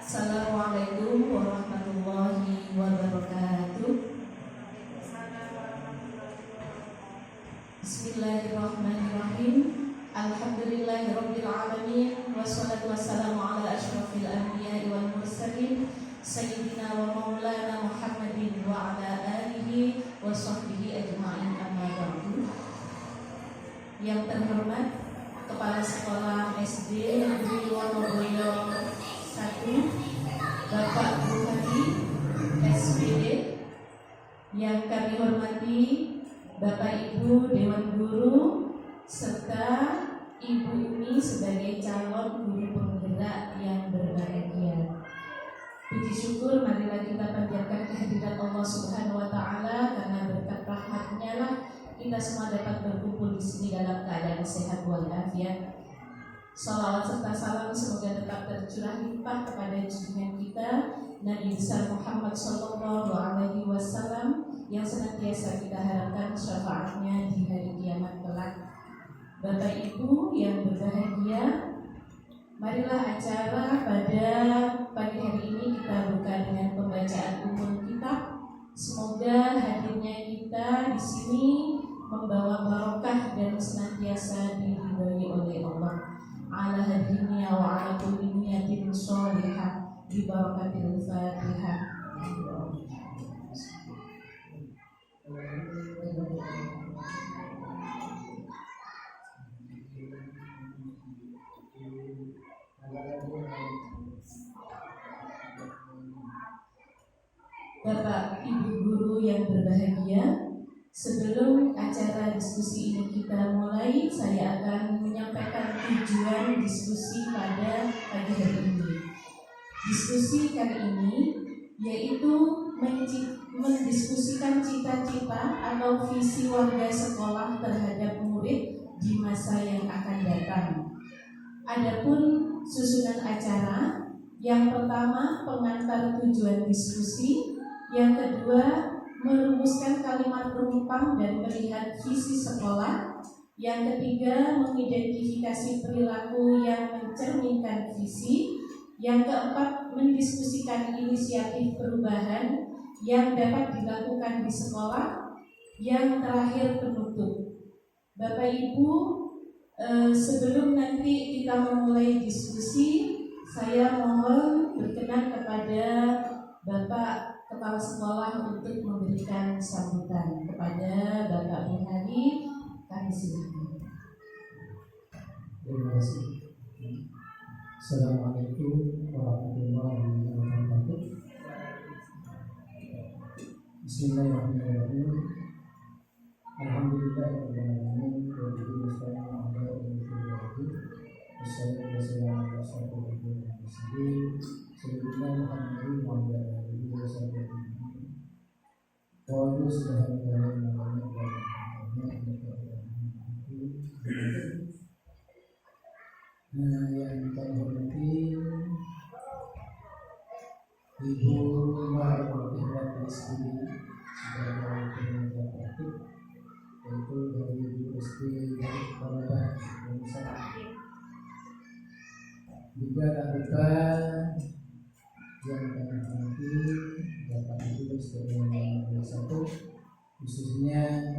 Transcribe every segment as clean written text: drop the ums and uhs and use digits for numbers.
Assalamualaikum warahmatullahi wabarakatuh. Bismillahirrahmanirrahim. Alhamdulillahirabbil alamin wassalatu wassalamu ala asyrafil anbiya'i wal mursalin sayyidina wa maulana Muhammadin wa ala alihi wa sahbihi ajma'in, amma ba'du. Yang terhormat Kepala Sekolah SD Negeri Wonoboyo 1 Bapak Buhadi SPD, yang kami hormati Bapak Ibu Dewan Guru serta Ibu Umi sebagai calon guru penggerak yang berbahagia. Puji syukur marilah kita panjatkan kehadirat Allah Subhanahu wa taala, karena berkat rahmat-Nya lah kita semua dapat berkumpul di sini dalam keadaan sehat walafiat. Salawat serta salam semoga tetap tercurah limpah kepada junjungan kita Nabi besar Muhammad Sallallahu Alaihi Wasallam, yang senantiasa kita harapkan syafaatnya di hari kiamat kelak. Bapak Ibu yang berbahagia, marilah acara pada pagi hari ini kita buka dengan pembacaan umum kitab. Semoga hadirnya kita di sini membawa barokah dan senantiasa diridhoi oleh Allah. Ala hadiniya wa ala kulli niyatin sholihah bi barakatil Fatihah. Bapak Ibu guru yang berbahagia, sebelum acara diskusi ini kita mulai, saya akan menyampaikan tujuan diskusi pada pagi hari ini. Diskusi kali ini yaitu mendiskusikan cita-cita atau visi warga sekolah terhadap murid di masa yang akan datang. Adapun susunan acara, yang pertama pengantar tujuan diskusi, yang kedua merumuskan kalimat penumpang dan melihat visi sekolah, yang ketiga mengidentifikasi perilaku yang mencerminkan visi, yang keempat mendiskusikan inisiatif perubahan yang dapat dilakukan di sekolah, yang terakhir penutup. Bapak Ibu, sebelum nanti kita memulai diskusi, saya mohon berkenan kepada Bapak Kepala Sekolah untuk memberikan sambutan. Kepada Bapak Buhadi, kami silakan. Terima kasih. Assalamualaikum warahmatullahi wabarakatuh. Bismillahirrahmanirrahim. Alhamdulillahirabbil alamin wa bihi nasta'inu ala umuri din. Wassalatu wassalamu ala asyrofil mursalin sayyidina Muhammadin wa ala alihi wa sahbihi. Wa yang kami hormati Ibu Marwati SD sebagai penyelenggara praktik, yaitu dari Ibu SD Barat Indonesia. Juga anggota yang kami hormati Bapak Ibu sebagai penyelenggara satu, khususnya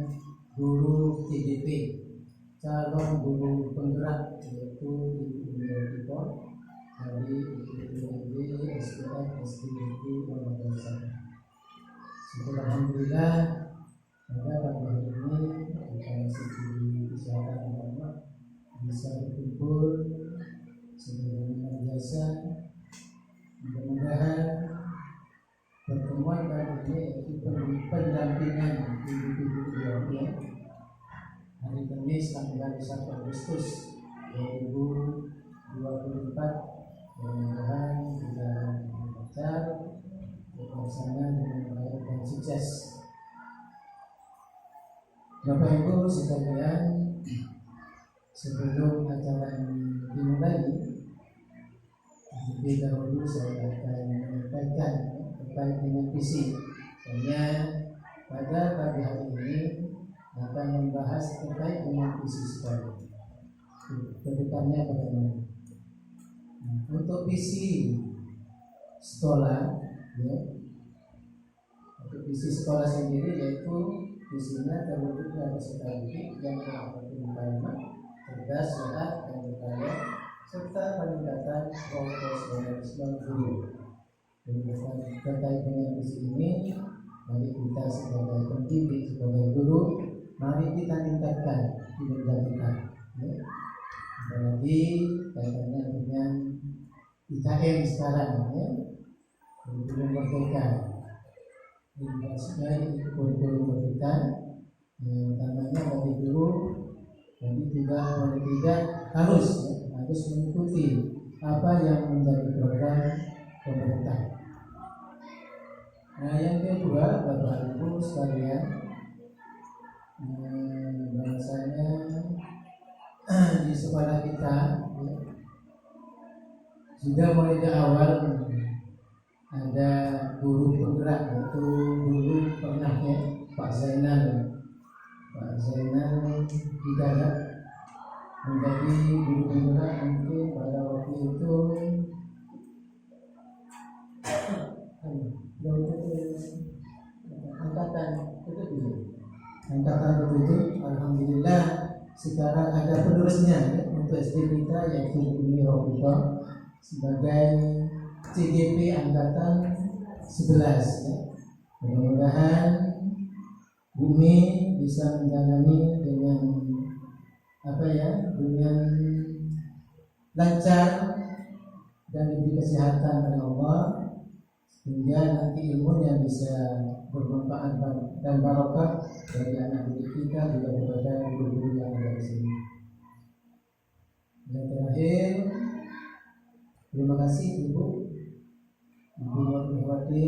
guru TDP, calon guru penggerak, yaitu Ibu Dipor dari IPB SPM SDG Wonoboyo 1. Alhamdulillah pada pagi hari ini kita masih diberi kesehatan Allah bisa berkumpul sebagaimana biasa. Mudah-mudahan pertemuan kali ini yaitu pendampingan individu keluarga hari Kamis tanggal 1 Agustus 2024 mudah-mudahan bisa lancar, terlaksana dengan baik dan sukses. Bapak Ibu sekalian, sebelum acara ini dimulai, terlebih dahulu saya akan menyampaikan terkait dengan visi. Hanya pada pagi hari ini akan membahas terkait dengan visi sekolah. Kedepannya bagaimana? Untuk visi sekolah, ya. Untuk visi sekolah sendiri yaitu visinya terwujud atas didik yang beragama, cerdas, sehat, dan berkarya, serta peningkatan profesionalisme guru. Terkait dengan visi ini, mari kita sebagai pendidik, sebagai guru, mari kita tingkatkan kinerja kita. Ya. Apalagi kaitannya dengan IKM sekarang, ya, kurikulum merdeka. Ini kurikulum merdeka, utamanya bagi guru, jadi tidak harus mengikuti apa yang menjadi program pemerintah. Nah, yang kedua, Bapak Ibu sekalian, bahwasanya di sekolah kita, ya, sudah mulai dari awal ada guru penggerak, yaitu dulu pernah, ya, Pak Zainal Hidayat menjadi guru penggerak mungkin pada waktu itu angkatan itu. Alhamdulillah sekarang ada penerusnya, ya, untuk SD kita yaitu Umi Robiqah sebagai CGP angkatan 11, ya. Mudah-mudahan Bumi bisa menjalani dengan dengan lancar dan diberi kesehatan oleh Allah, sehingga nanti ilmu yang bisa bermanfaat dan barokah dari anak didik kita juga kepada guru-guru yang ada di sini. Yang terakhir, terima kasih Ibu Nurhawati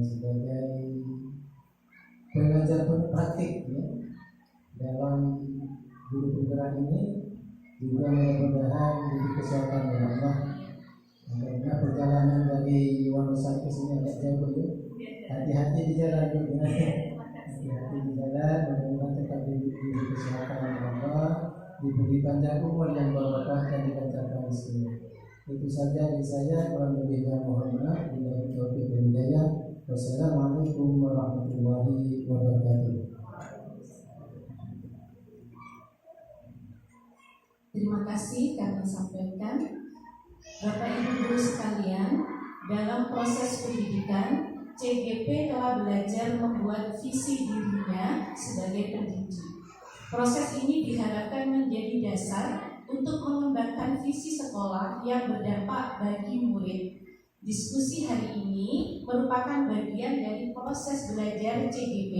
sebagai pengajar praktik, ya, dalam guru penggerak ini, juga mudah-mudahan diberi kesehatan oleh Allah. Karena perjalanan dari Wonosalam ke sini agak jauh, ya. Hati-hati di jalan, hati-hati di jalan. Mudah-mudahan tetap diberi kesehatan oleh Allah, diberi panjang umur yang barokah dan dilancarkan rezeki. Itu saja dari saya, kurang lebihnya mohon maaf. Billahi taufiq wal hidayah. Wassalamualaikum warahmatullahi wabarakatuh. Terima kasih kami sampaikan. Bapak Ibu guru sekalian, dalam proses pendidikan, CGP telah belajar membuat visi dirinya sebagai pendidik. Proses ini diharapkan menjadi dasar untuk mengembangkan visi sekolah yang berdampak bagi murid. Diskusi hari ini merupakan bagian dari proses belajar CGP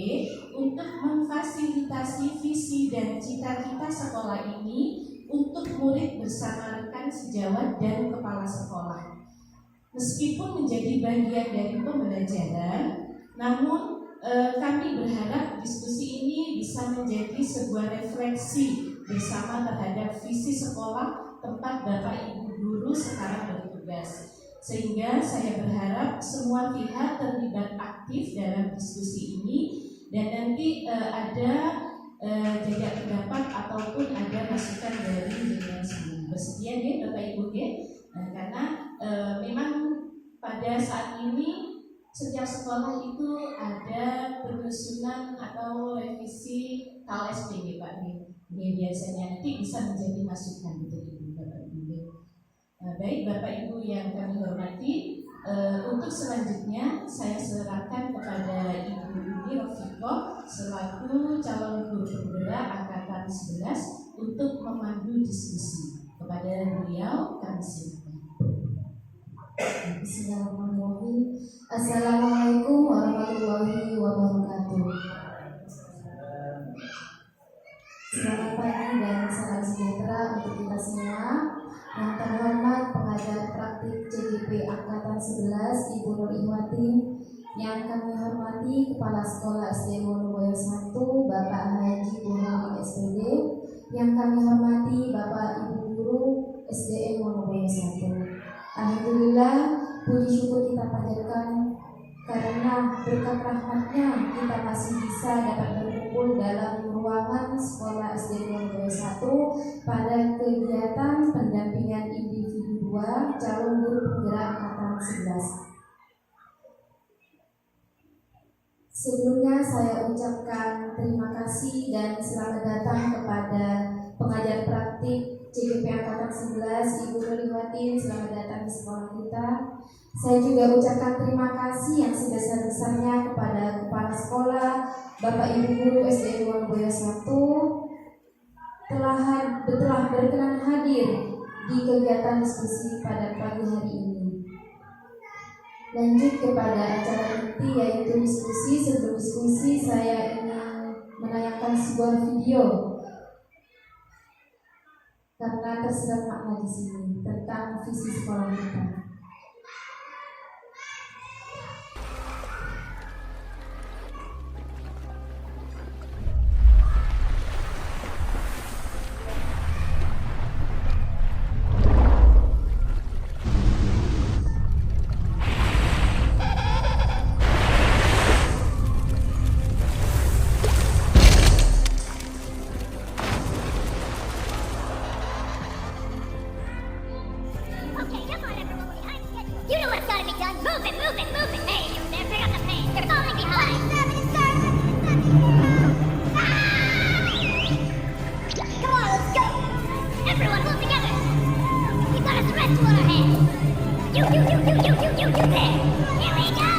untuk memfasilitasi visi dan cita-cita sekolah ini untuk murid bersama rekan sejawat dan kepala sekolah. Meskipun menjadi bagian dari pembelajaran, namun kami berharap diskusi ini bisa menjadi sebuah refleksi bersama terhadap visi sekolah tempat Bapak Ibu guru sekarang bertugas. Sehingga saya berharap semua pihak terlibat aktif dalam diskusi ini dan nanti ada jajak pendapat ataupun ada masukan dari jenderal semua. Bersedia ya Bapak Ibu ya? Karena memang pada saat ini setiap sekolah itu ada penyusunan atau revisi KLSP Pak. Ini biasanya nanti bisa menjadi masukan untuk Ibu Bapak Ibu. Baik Bapak Ibu yang kami hormati, untuk selanjutnya saya serahkan kepada Ibu Umi Robiqah selaku calon guru penggerak angkatan 11 untuk memandu diskusi. Kepada beliau kami silakan. Bismillahirrahmanirrahim. Assalamualaikum warahmatullahi wabarakatuh. Selamat pagi dan salam sejahtera untuk kita semua. Yang terhormat pengajar praktik CGP Angkatan 11 Ibu Nurhawati, yang kami hormati Kepala Sekolah SD Wonoboyo 1 Bapak Haji Burhani SPD, yang kami hormati Bapak Ibu Guru SDN Wonoboyo 1. Alhamdulillah, puji syukur kita panjatkan karena berkat rahmatnya kita masih bisa dapat berkumpul dalam ruangan sekolah SD Wonoboyo 1 pada kegiatan pendampingan individu 2 calon guru penggerak angkatan Angkatan 11. Sebelumnya saya ucapkan terima kasih dan selamat datang kepada pengajar praktik CGP Angkatan 11 Ibu Nurliwatin. Selamat datang di sekolah kita. Saya juga ucapkan terima kasih yang sebesar-besarnya kepada kepala sekolah, Bapak Ibu Guru SD Waluboyo 1 telah berkenan hadir di kegiatan diskusi pada pagi hari ini. Lanjut kepada acara inti, yaitu diskusi. Sebelum diskusi, saya ingin menayangkan sebuah video karena tersirat makna di sini tentang visi sekolah kita. Okay, come on, everyone. You know what's gotta be done. Move it, move it, move it. Hey, you there, pick up the pace. You're falling behind. Come on, let's go. Everyone, move together. We got a threat on our hands. You there. Here we go.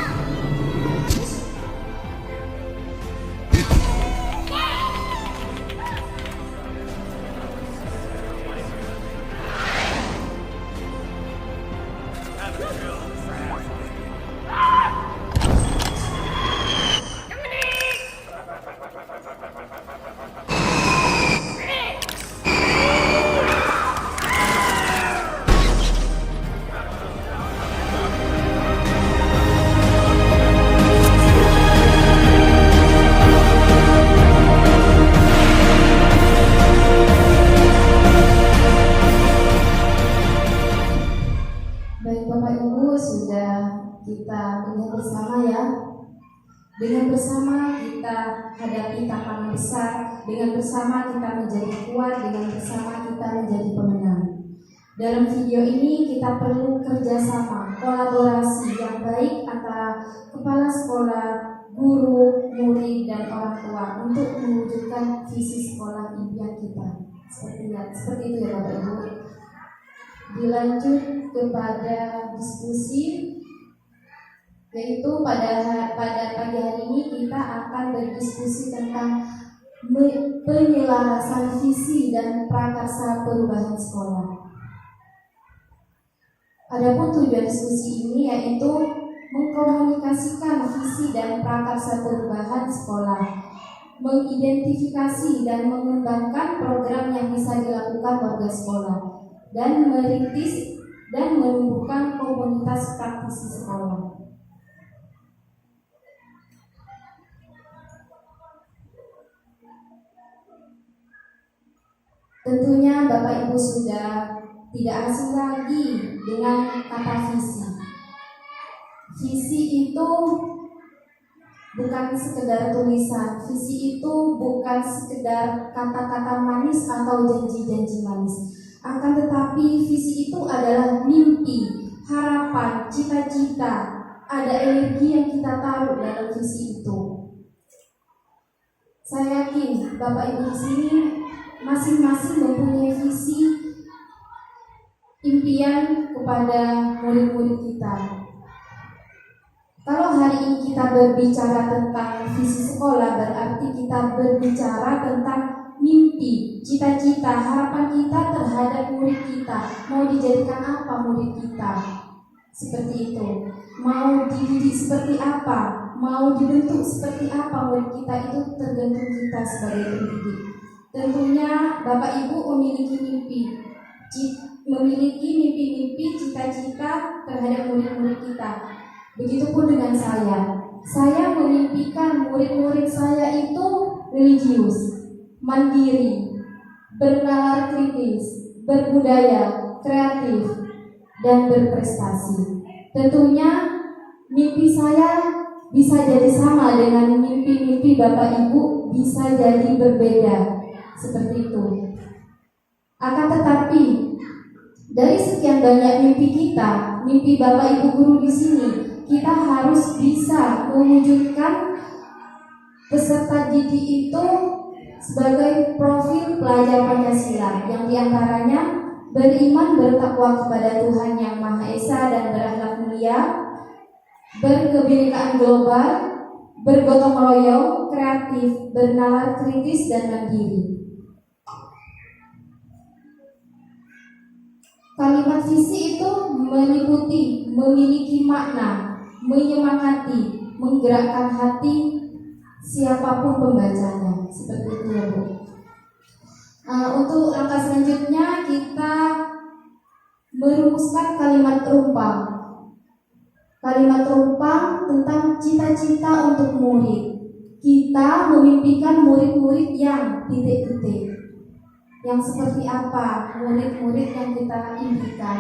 Baik Bapak Ibu, sudah kita melihat bersama ya. Dengan bersama kita hadapi tantangan besar, dengan bersama kita menjadi kuat, dengan bersama kita menjadi pemenang. Dalam video ini kita perlu kerjasama, kolaborasi yang baik antara kepala sekolah, guru, murid, dan orang tua untuk mewujudkan visi sekolah impian kita. Seperti itu ya Bapak Ibu. Dilanjut kepada diskusi, yaitu pada pagi hari ini kita akan berdiskusi tentang penyelarasan visi dan prakarsa perubahan sekolah. Adapun tujuan diskusi ini yaitu mengkomunikasikan visi dan prakarsa perubahan sekolah, mengidentifikasi dan mengembangkan program yang bisa dilakukan warga sekolah, dan merintis dan menumbuhkan komunitas praktisi sekolah. Tentunya Bapak Ibu sudah tidak asing lagi dengan kata visi. Visi itu bukan sekedar tulisan, visi itu bukan sekedar kata-kata manis atau janji-janji manis. Akan tetapi visi itu adalah mimpi, harapan, cita-cita. Ada energi yang kita taruh dalam visi itu. Saya yakin Bapak Ibu di sini masing-masing mempunyai visi impian kepada murid-murid kita. Kalau hari ini kita berbicara tentang visi sekolah, berarti kita berbicara tentang mimpi, cita-cita, harapan kita terhadap murid kita. Mau dijadikan apa murid kita? Seperti itu. Mau dididik seperti apa? Mau dibentuk seperti apa murid kita? Itu tergantung kita sebagai pendidik. Tentunya Bapak Ibu memiliki mimpi-mimpi, cita-cita terhadap murid-murid kita. Begitupun dengan saya. Saya memimpikan murid-murid saya itu religius, mandiri, bernalar kritis, berbudaya, kreatif, dan berprestasi. Tentunya mimpi saya bisa jadi sama dengan mimpi-mimpi Bapak Ibu, bisa jadi berbeda. Seperti itu. Akan tetapi Dari sekian banyak mimpi kita, mimpi Bapak Ibu guru di sini, kita harus bisa mewujudkan peserta didik itu sebagai profil pelajar Pancasila yang diantaranya beriman bertakwa kepada Tuhan Yang Maha Esa dan berakhlak mulia, berkebinekaan global, bergotong royong, kreatif, bernalar kritis dan mandiri. Kalimat visi itu meliputi, memiliki makna, menyemangati, menggerakkan hati siapapun pembacanya. Seperti itu ya Bu. Untuk langkah selanjutnya kita merumuskan kalimat terumpang. Kalimat terumpang tentang cita-cita untuk murid. Kita memimpikan murid-murid yang titik-titik. Yang seperti apa murid-murid yang kita impikan.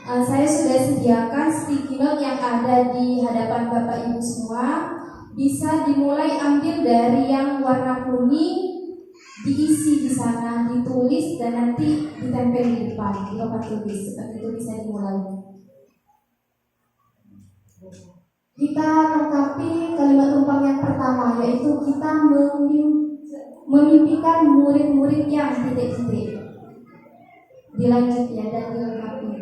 Saya sudah sediakan sticky note yang ada di hadapan Bapak Ibu semua. Bisa dimulai ambil dari yang warna kuning, diisi di sana, ditulis dan nanti ditempel di depan di papan tulis. Seperti itu bisa dimulai. Kita lengkapi kalimat tumpang yang pertama, yaitu kita memimpikan murid-murid yang titik-titik. Dilanjut ya dan dilengkapi.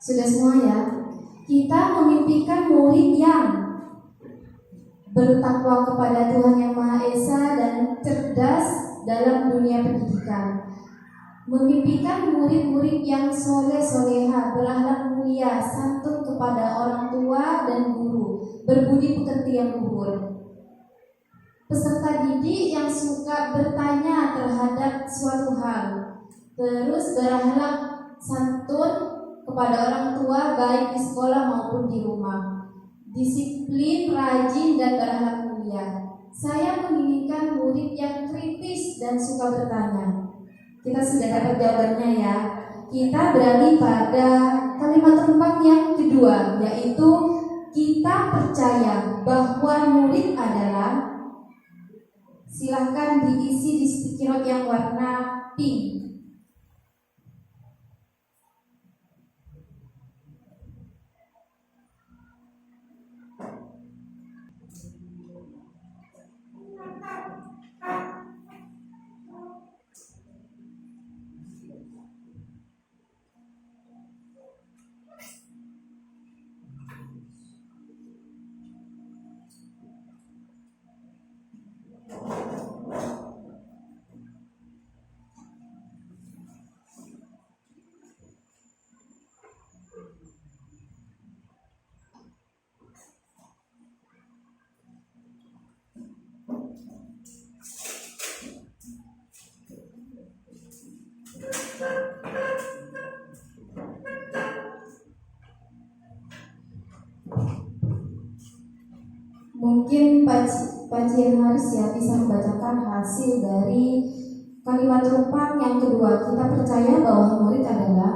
Sudah semua ya? Kita memimpikan murid yang bertakwa kepada Tuhan Yang Maha Esa dan cerdas dalam dunia pendidikan. Memimpikan murid-murid yang soleh-soleha, berakhlak mulia, santun kepada orang tua dan guru, berbudi pekerti yang luhur. Peserta didik yang suka bertanya terhadap suatu hal, terus berakhlak santun kepada orang tua baik di sekolah maupun di rumah, disiplin, rajin dan berakhlak mulia. Saya menginginkan murid yang kritis dan suka bertanya. Kita sudah dapat jawabannya ya. Kita beralih pada kalimat terumpang yang kedua, yaitu kita percaya bahwa murid adalah, silahkan diisi di sticky note yang warna pink. mungkin Pak Jian Haris ya bisa membacakan hasil dari kalimat rumpang yang kedua. Kita percaya bahwa murid adalah.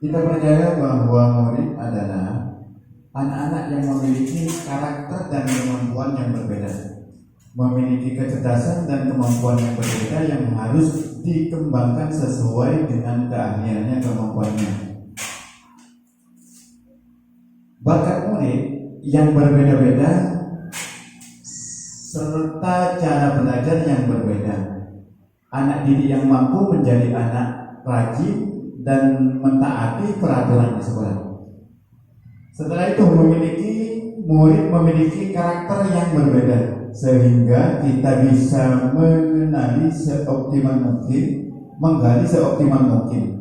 Kita percaya bahwa murid adalah anak-anak yang memiliki karakter dan kemampuan yang berbeda, memiliki kecerdasan dan kemampuan yang berbeda yang harus dikembangkan sesuai dengan keahliannya, kemampuannya. Bakat murid yang berbeda-beda serta cara belajar yang berbeda. Anak didik yang mampu menjadi anak rajin dan mentaati peraturan di sekolah. Setelah itu murid memiliki karakter yang berbeda, sehingga kita bisa menggali seoptimal mungkin.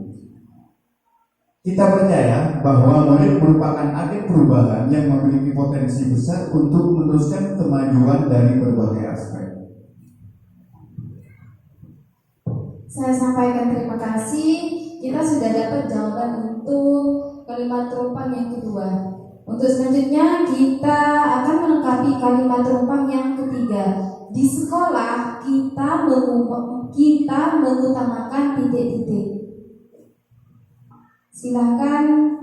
Kita percaya bahwa murid merupakan agen perubahan yang memiliki potensi besar untuk meneruskan kemajuan dari berbagai aspek. Saya sampaikan terima kasih. Kita sudah dapat jawaban untuk kalimat rumpang yang kedua. Untuk selanjutnya kita akan melengkapi kalimat rumpang yang ketiga. Di sekolah kita mengutamakan titik-titik. Silahkan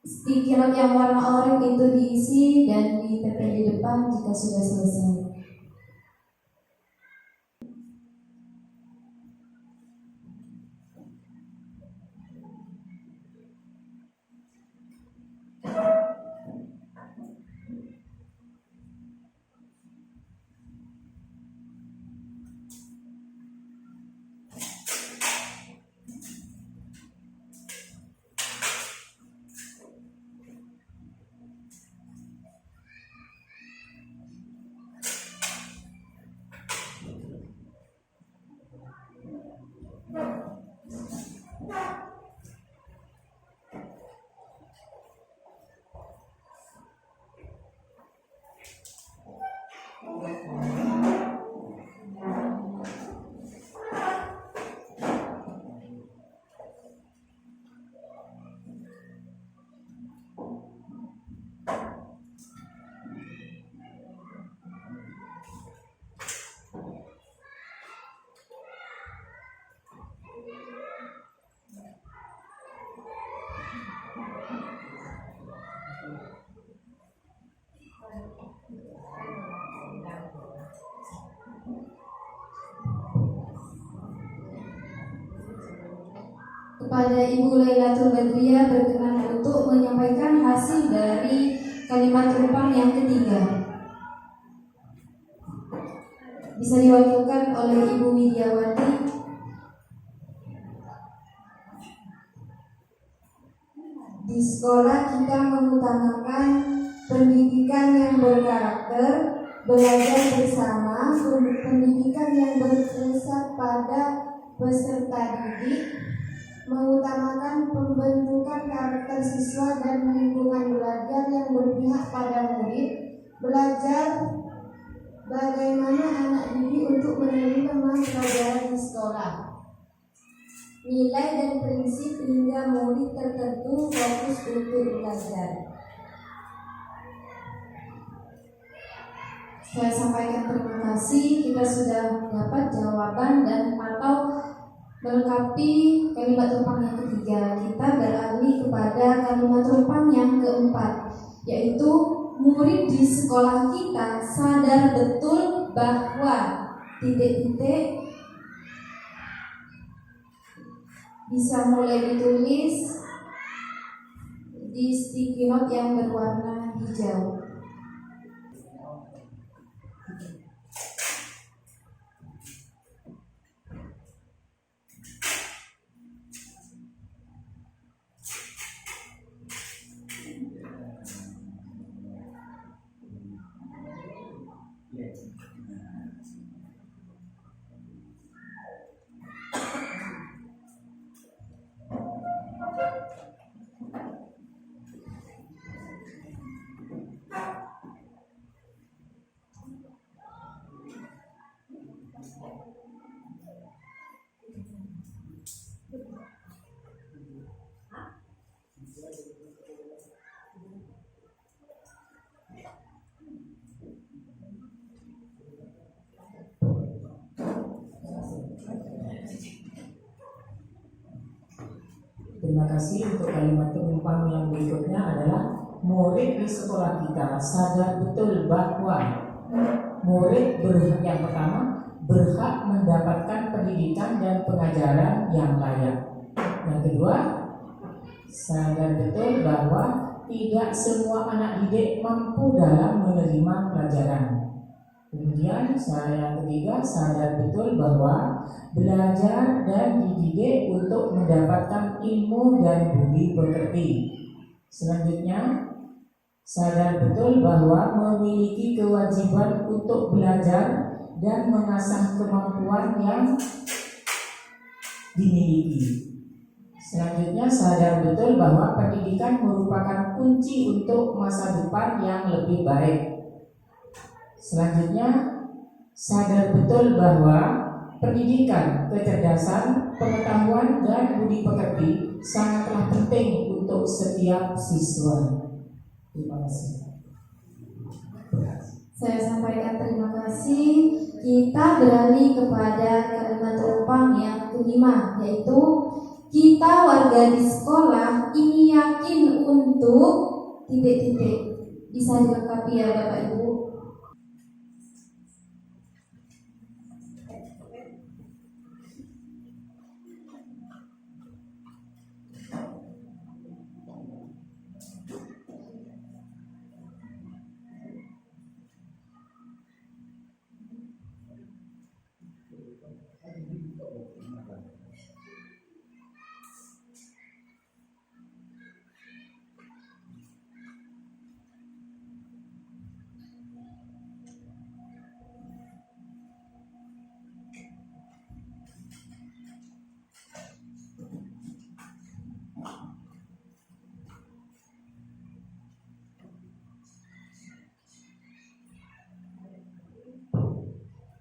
sticky note yang warna oranye itu diisi dan ditempel di depan jika sudah selesai. Kepada Ibu Lailatul Badriyah berkenan untuk menyampaikan hasil dari kalimat rumpang yang ketiga. Bisa diwakilkan oleh Ibu Widiawati. Di sekolah kita mengutamakan pendidikan yang berkarakter, belajar bersama, pendidikan yang berpusat pada peserta didik, mengutamakan pembentukan karakter siswa dan lingkungan belajar yang berpihak pada murid, belajar bagaimana anak didik untuk menerima pelajaran di sekolah, nilai dan prinsip hingga murid tertentu fokus untuk belajar. Saya sampaikan terima kasih. Kita sudah dapat jawaban dan atau melengkapi kalimat rumpang yang ketiga. Kita beralih kepada kalimat rumpang yang keempat, yaitu murid di sekolah kita sadar betul bahwa titik-titik bisa mulai ditulis di sticky note yang berwarna hijau. Terima kasih. Untuk kalimat penumpang yang berikutnya adalah murid di sekolah kita sadar betul bahwa murid yang pertama berhak mendapatkan pendidikan dan pengajaran yang layak. Yang kedua, sadar betul bahwa tidak semua anak didik mampu dalam menerima pelajaran. Kemudian yang ketiga, sadar betul bahwa belajar dan dididik untuk mendapatkan ilmu dan budi pekerti. Selanjutnya, sadar betul bahwa memiliki kewajiban untuk belajar dan mengasah kemampuan yang dimiliki. Selanjutnya, sadar betul bahwa pendidikan merupakan kunci untuk masa depan yang lebih baik. Selanjutnya, sadar betul bahwa pendidikan, kecerdasan, pengetahuan, dan budi pekerti sangatlah penting untuk setiap siswa. Terima kasih. Saya sampaikan terima kasih. Kita beralih kepada kalimat penumpang yang kelima, yaitu kita warga di sekolah ini yakin untuk titik-titik. Bisa dilengkapi ya Bapak Ibu.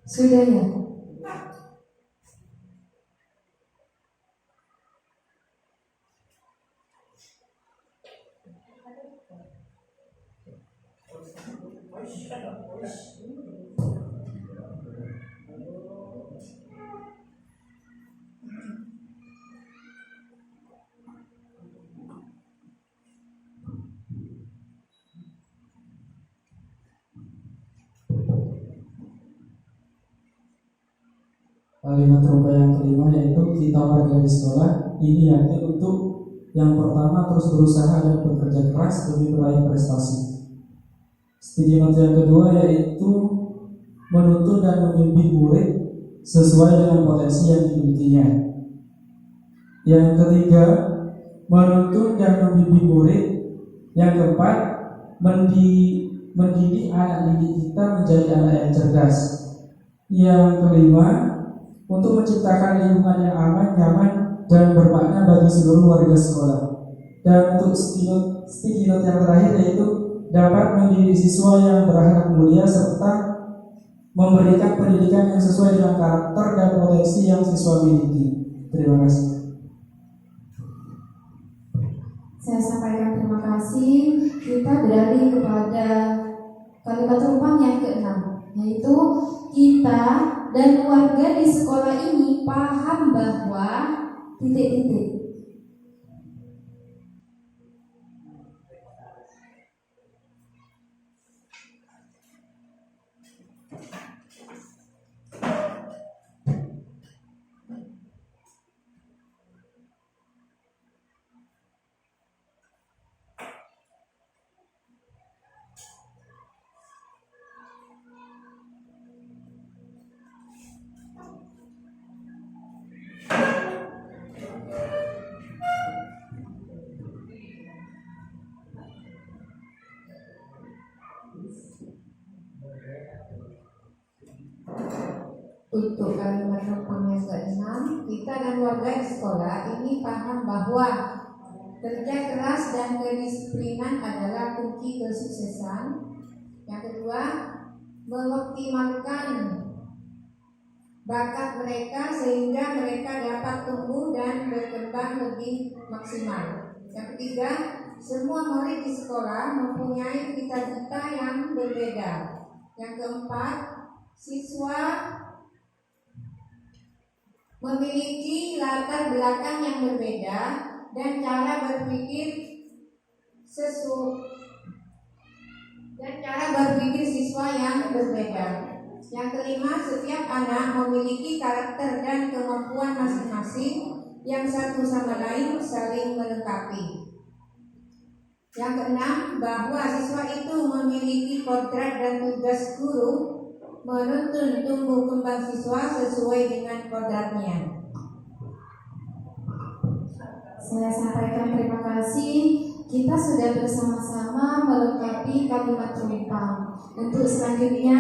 Sudah ya? Kalimat terbuka yang kelima yaitu kita warga di sekolah ini yakin untuk yang pertama terus berusaha dan bekerja keras demi meraih prestasi. Statement yang kedua yaitu menuntun dan membimbing murid sesuai dengan potensi yang dimilikinya. Yang ketiga, menuntun dan membimbing murid. Yang keempat, mendidik anak didik kita menjadi anak yang cerdas. Yang kelima, untuk menciptakan lingkungan yang aman, nyaman, dan bermakna bagi seluruh warga sekolah. Dan untuk sticky note yang terakhir yaitu dapat mendidik siswa yang berakhlak mulia serta memberikan pendidikan yang sesuai dengan karakter dan potensi yang siswa miliki. Terima kasih. Saya sampaikan terima kasih. Kita beralih kepada kalimat penumpang yang keenam, yaitu kita dan keluarga di sekolah ini paham bahwa titik-titik. Untuk kalimat penumpang yang ke-6, kita dan warga di sekolah ini paham bahwa kerja keras dan kedisiplinan adalah kunci kesuksesan. Yang kedua, mengoptimalkan bakat mereka sehingga mereka dapat tumbuh dan berkembang lebih maksimal. Yang ketiga, semua murid di sekolah mempunyai cita-cita yang berbeda. Yang keempat, siswa memiliki latar belakang yang berbeda dan cara berpikir siswa yang berbeda. Yang kelima, setiap anak memiliki karakter dan kemampuan masing-masing yang satu sama lain saling melengkapi. Yang keenam, bahwa siswa itu memiliki kodrat dan tugas guru menuntun tumbuh kembang siswa sesuai dengan kodratnya. Saya sampaikan terima kasih. Kita sudah bersama-sama melengkapi kalimat rumpang. Untuk selanjutnya,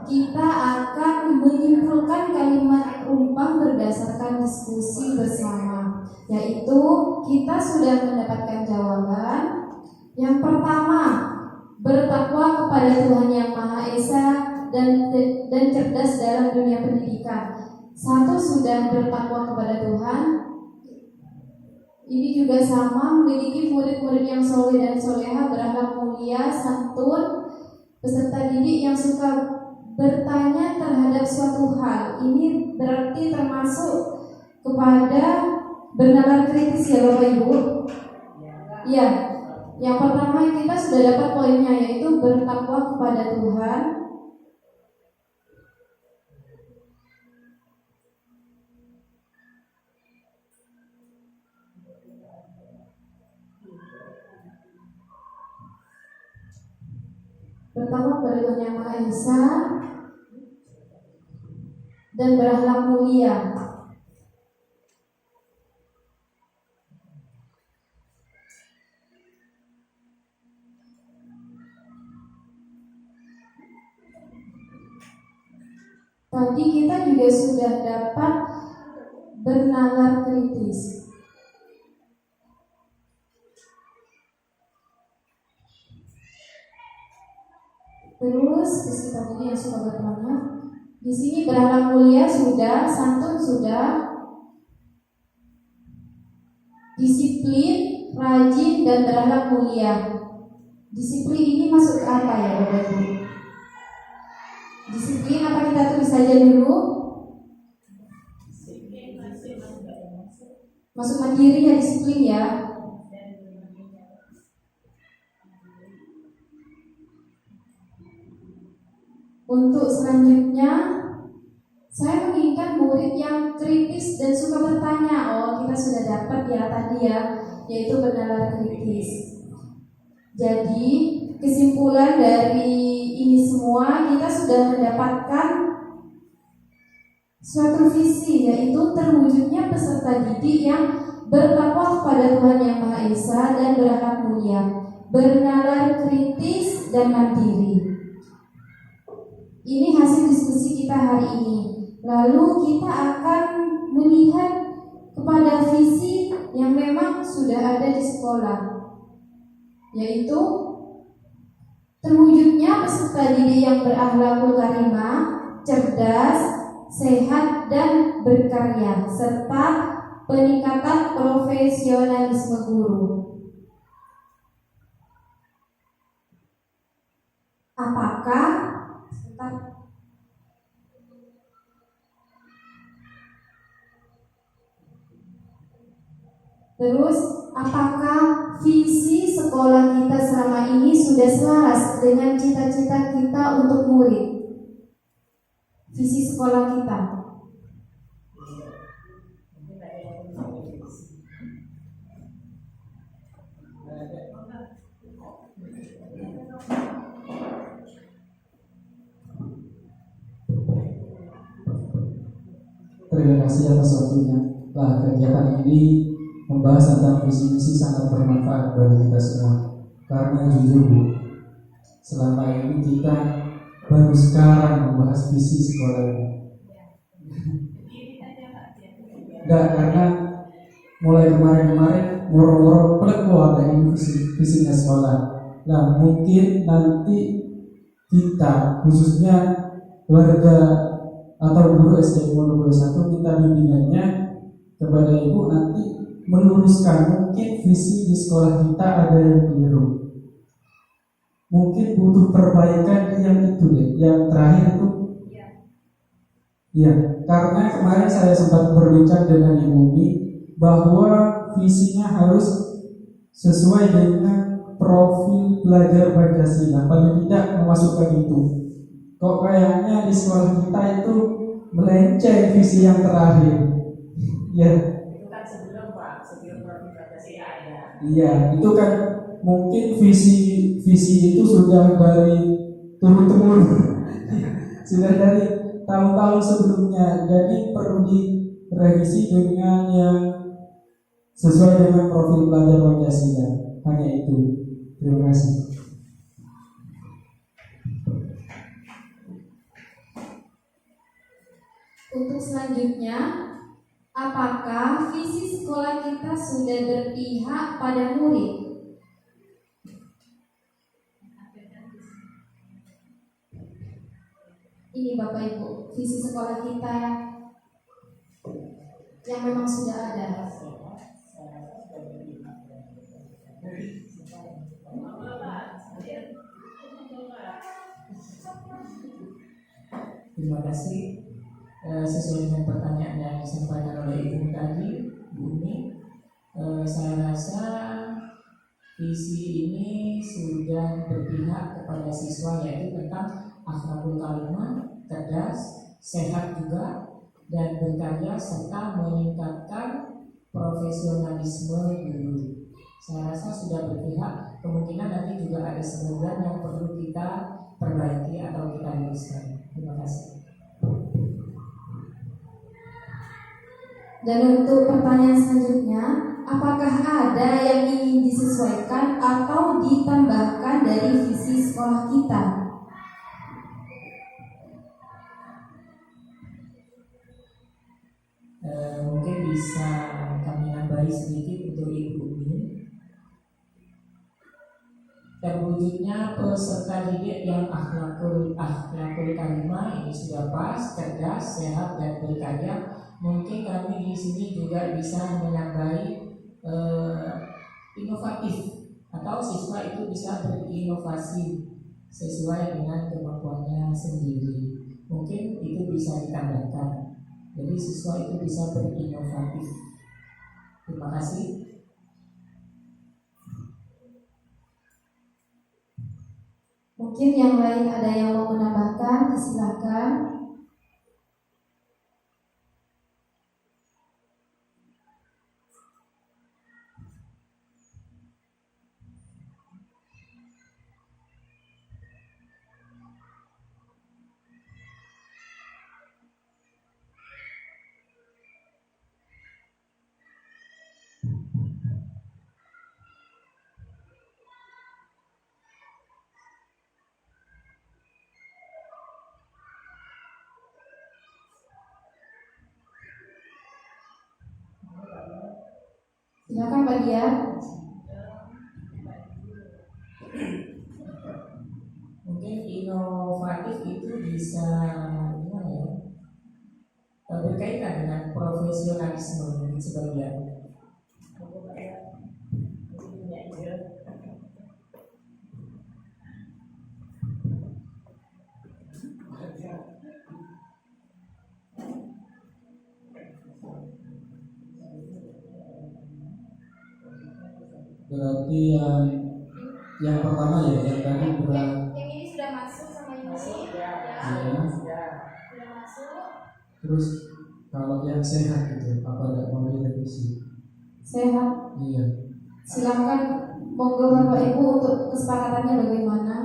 kita akan menyimpulkan kalimat rumpang berdasarkan diskusi bersama, yaitu kita sudah mendapatkan jawaban. Yang pertama, bertakwa kepada Tuhan Yang Maha Esa dan cerdas dalam dunia pendidikan. Satu, sudah bertakwa kepada Tuhan. Ini juga sama, memiliki murid-murid yang soleh dan soleha, berakhlak mulia, santun, peserta didik yang suka bertanya terhadap suatu hal. Ini berarti termasuk kepada bernalar kritis ya Bapak Ibu. Ya, yang pertama kita sudah dapat poinnya, yaitu bertakwa kepada Tuhan. Bertakwa kepada Tuhan Yang Maha Esa dan berakhlak mulia. Tadi kita juga sudah dapat bernalar kritis. Terus kita ini yang suka bertanya. Di sini berakhlak mulia sudah, santun sudah, disiplin, rajin dan berakhlak mulia. Disiplin ini masuk ke apa ya Bapak Ibu? Disiplin apa kita tulis saja dulu? Masuk mandiri ya disiplin ya. Untuk selanjutnya, saya menginginkan murid yang kritis dan suka bertanya. Oh, kita sudah dapat ya tadi ya, yaitu bernalar kritis. Jadi, kesimpulan dari ini semua, kita sudah mendapatkan suatu visi, yaitu terwujudnya peserta didik yang bertakwa kepada Tuhan Yang Maha Esa dan berakhlak mulia, bernalar kritis dan mandiri. Ini hasil diskusi kita hari ini. Lalu kita akan melihat kepada visi yang memang sudah ada di sekolah, yaitu terwujudnya peserta didik yang berakhlakul karimah, cerdas, sehat dan berkarya, serta peningkatan profesionalisme guru. Apakah Terus, apakah visi sekolah kita selama ini sudah selaras dengan cita-cita kita untuk murid? Visi sekolah kita. Terima kasih atas waktunya. Kegiatan ini membahas tentang visi misi sangat bermanfaat bagi kita semua. Karena jujur Bu, selama ini kita baru sekarang membahas visi sekolah ini. Enggak, karena mulai kemarin-kemarin moro-moro plek ada ini visinya sekolah. Nah, mungkin nanti kita khususnya warga atau guru SD Pondok 21 minta bimbingannya kepada Ibu nanti meluruskan mungkin visi di sekolah kita ada yang keliru, mungkin butuh perbaikan yang itu deh, yang terakhir itu ya, karena kemarin saya sempat berbincang dengan Ibu Umi bahwa visinya harus sesuai dengan profil belajar Pancasila, paling tidak memasukkan itu. Kok kayaknya di sekolah kita itu melenceng visi yang terakhir. Ya. Itu kan sebelum profil Pancasila ya. Iya, itu kan mungkin visi itu sudah dari turun-temurun, sudah dari tahun-tahun sebelumnya. Jadi perlu direvisi dengan yang sesuai dengan profil belajar Pancasila. Hanya itu. Terima kasih. Untuk selanjutnya, apakah visi sekolah kita sudah berpihak pada murid? Ini Bapak Ibu, visi sekolah kita yang memang sudah ada. Terima kasih. Sesuai dengan pertanyaan yang disampaikan oleh Ibu tadi, Bu Umi, saya rasa visi ini sudah berpihak kepada siswa, yaitu tentang akhlakul karimah, cerdas, sehat juga, dan berkarya serta meningkatkan profesionalisme guru. Saya rasa sudah berpihak. Kemungkinan nanti juga ada sebagian yang perlu kita perbaiki atau kita luruskan. Terima kasih. Dan untuk pertanyaan selanjutnya, apakah ada yang ingin disesuaikan atau ditambahkan dari visi sekolah kita? Mungkin bisa kami nambahi sedikit untuk Ibu ini. Terwujudnya peserta didik yang akhlakul karimah ini sudah pas, cerdas, sehat, dan berkarya. Mungkin kami di sini juga bisa menambahi inovatif, atau siswa itu bisa berinovasi sesuai dengan kemampuannya sendiri. Mungkin itu bisa ditambahkan. Jadi siswa itu bisa berinovatif. Terima kasih. Mungkin yang lain ada yang mau menambahkan, silakan. Silakan Pak Dian. Mungkin inovatif itu bisa gimana ya? Berkaitan dengan profesionalisme mungkin sebagian. Berarti yang pertama ya, yang tadi Yang ini sudah masuk sama ini. ya. Sudah masuk. Terus kalau yang sehat itu apa ada mau direvisi? Sehat. Iya. Silakan monggo Bapak Ibu untuk kesepakatannya bagaimana?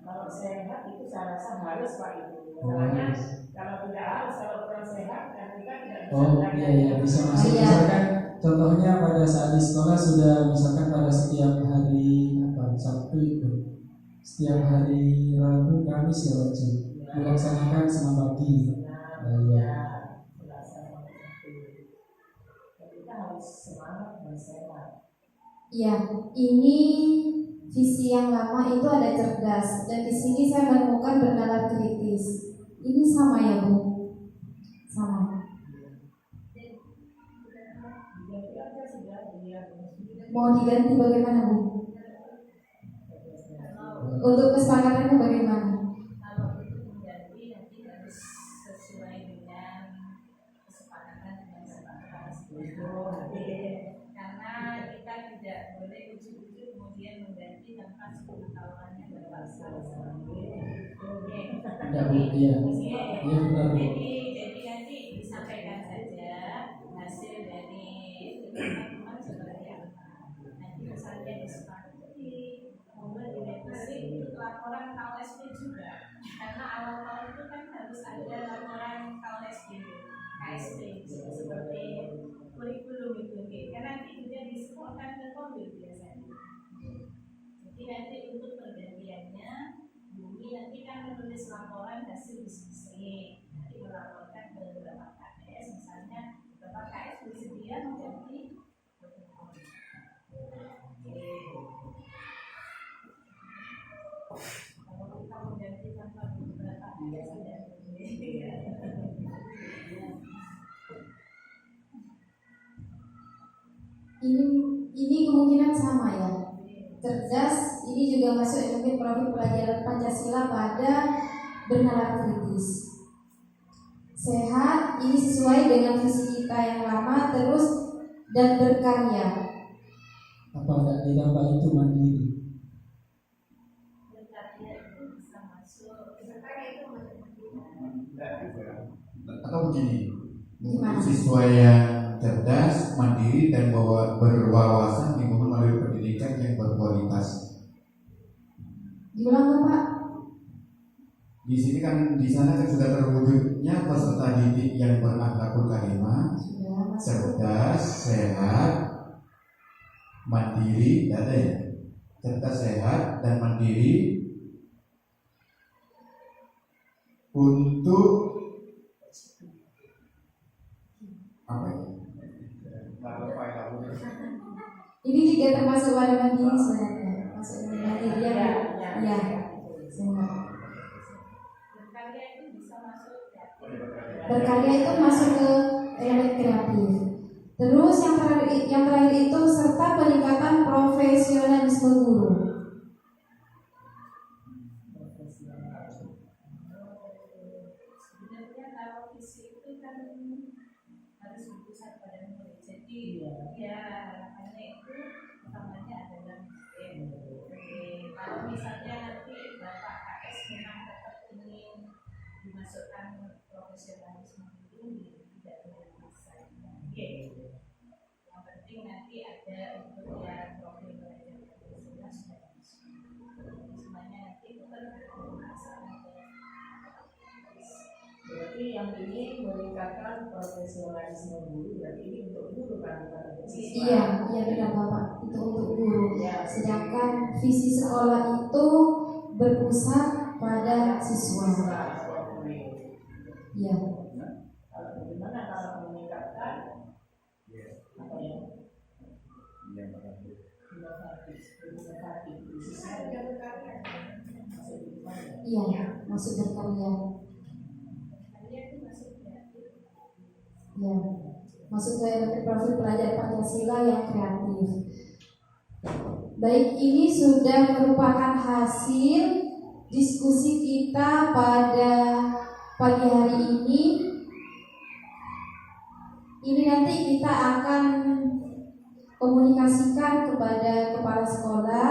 Kalau sehat itu saya rasa harus Pak Ibu. Oh, Masalahnya kalau tidak harus, kalau kurang sehat dan kita tidak bisa. Oh iya bisa masuk. Iya. Misalkan contohnya pada saat di sekolah sudah misalkan pada setiap hari Sabtu itu, setiap hari Rabu, Kamis ya wajib dilaksanakan senam pagi. Iya. Kita harus semangat dan sehat. Iya, ini visi yang lama itu ada cerdas, dan di sini saya menemukan bernalar kritis. Ini sama ya Bu? Sama. Mau diganti bagaimana Bu? Untuk kesepakatannya bagaimana? Kalau itu menjadi nanti harus sesuai dengan kesepakatan dengan kesepakatan sebelumnya. Karena Ya Bu, iya. Iya benar Bu. Jadi nanti disampaikan saja hasil dari teman-teman seperti apa. Nanti misalnya disepakati, kemudian direvisi itu laporan KOSP juga. Karena awal tahun itu kan harus ada laporan KOSP, KSP seperti kurikulum itu. Karena nanti juga disekolahkan ke COVID biasanya. Jadi nanti untuk pergantiannya Bumi nanti kan menulis laporan hasil diskusi, nanti melaporkan ke Bapak KS, misalnya Bapak KS bersedia mengganti protokol. Kalau kita mengganti tanpa Bapak KS tidak boleh. Ini kemungkinan sama ya. Cerdas ini juga masuk mungkin profil pelajaran Pancasila pada bernalar kritis. Sehat ini sesuai dengan visi kita yang lama terus dan berkarya. Apa enggak ditambah itu mandiri? Berkarya itu bisa masuk. Atau begini, Gimana? siswa yang cerdas, mandiri dan berwawasan lingkungan melalui pendidikan yang berkualitas. Diulang Bapak. Di sini kan, di sana kan sudah terwujudnya peserta didik yang berakhlakul karimah, Sudah masuk. cerdas, sehat, mandiri, ada ya? Cerdas, sehat dan mandiri untuk apa ya? Ini juga termasuk pada mandiri sebenarnya. Masuk mandiri ya. Iya. Sehat. Berkarya itu bisa masuk Berkarya itu masuk ke elemen kreatif. Terus yang terakhir itu serta peningkatan profesionalisme guru. sebenarnya kalau visi itu kan harus berpusat pada murid. Jadi ya harapannya itu utamanya adalah kalau misalnya nanti Bapak KS memang tetap ingin dimasukkan profesionalisme itu tidak boleh bisa. Yang penting nanti ada untuk yang profil belajar profesional sudah masuk. Semuanya nanti itu kan bermasalah. Berarti yang ini meningkatkan profesionalisme guru, berarti ini untuk guru kan, bukan untuk siswa. Iya benar Bapak. Itu untuk guru. Ya. Sedangkan visi sekolah itu berpusat pada siswa. Iya. Kalau bagaimana kalau meningkatkan apa ya? Inovatif. Iya, masuk berkarya. Ya, masuk ke elemen profil pelajar Pancasila yang kreatif. Baik, ini sudah merupakan hasil diskusi kita pada pagi hari ini. Ini nanti kita akan komunikasikan kepada kepala sekolah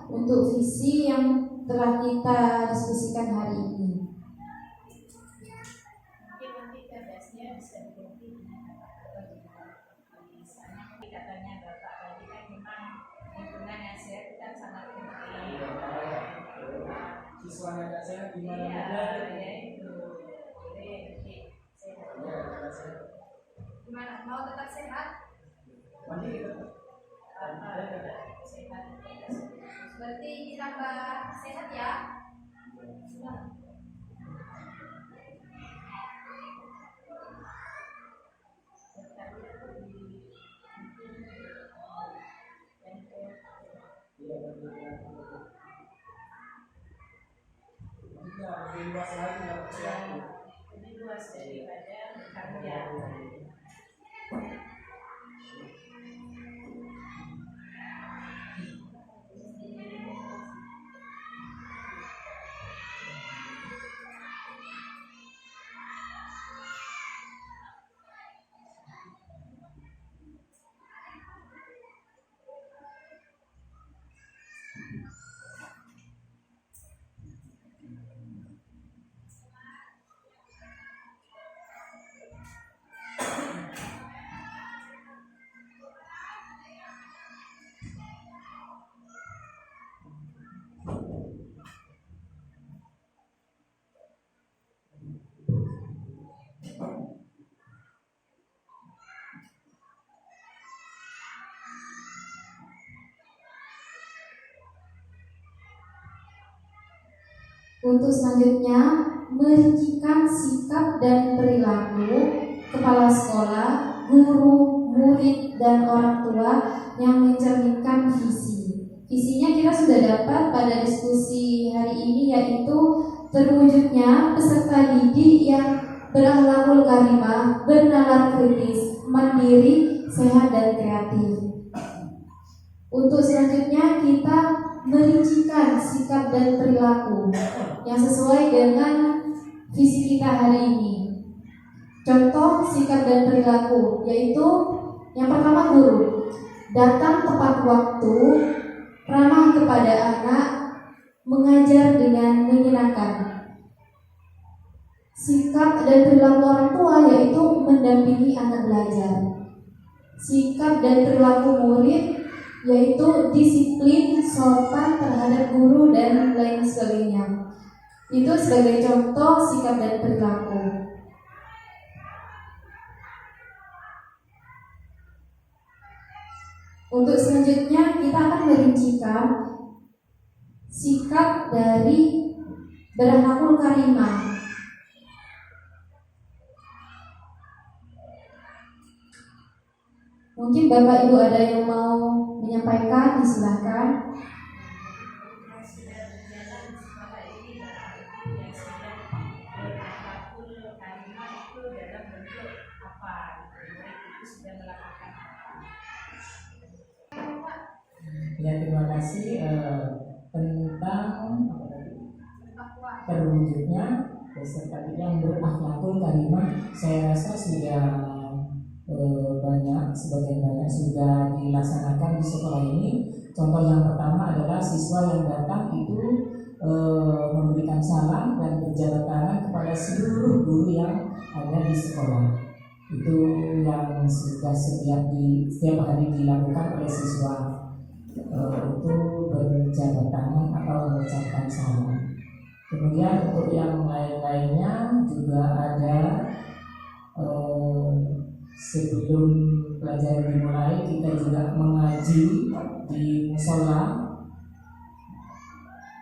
untuk visi yang telah kita diskusikan hari ini. Mungkin nanti cerdasnya bisa diganti dengan kata-kata di sana. Katanya Bapak tadi kan memang lingkungan yang sehat itu kan sangat penting. Siswanya nggak sehat gimana? Ya itu. Jadi sehat. Gimana? Mau tetap sehat? Mandiri tetap. Sehat. Berarti ditambah sehat ya? Lebih luas daripada berkarya. Untuk selanjutnya, merincikan sikap dan perilaku kepala sekolah, guru, murid, dan orang tua yang mencerminkan visi. Visinya kita sudah dapat pada diskusi hari ini, yaitu terwujudnya peserta didik yang berakhlakul karimah, bernalar kritis, mandiri, sehat, dan kreatif. Untuk selanjutnya kita merincikan sikap dan perilaku yang sesuai dengan visi kita hari ini. Contoh sikap dan perilaku yaitu yang pertama, guru datang tepat waktu, ramah kepada anak, mengajar dengan menyenangkan. Sikap dan perilaku orang tua yaitu mendampingi anak belajar. Sikap dan perilaku murid yaitu disiplin, sopan terhadap guru, dan lain sebagainya. Itu sebagai contoh sikap dan perilaku. Untuk selanjutnya kita akan merincikan sikap dari berakhlakul karimah. Mungkin Bapak Ibu ada yang mau menyampaikan, disilahkan. Yang sudah berjalan di sekolah ini, yang sudah berakhlakul karimah itu dalam bentuk apa? Murid itu sudah melakukan apa? Ya, terima kasih. Tentang apa tadi? Terwujudnya peserta didik yang berakhlakul karimah, saya rasa sudah sebagian banyak sudah dilaksanakan di sekolah ini. Contoh yang pertama adalah siswa yang datang itu memberikan salam dan berjabat tangan kepada seluruh guru yang ada di sekolah. Itu yang sudah setiap hari dilakukan oleh siswa, itu berjabat tangan atau mengucapkan salam. Kemudian untuk yang lain-lainnya juga ada sebelum pelajaran dimulai kita juga mengaji di musola.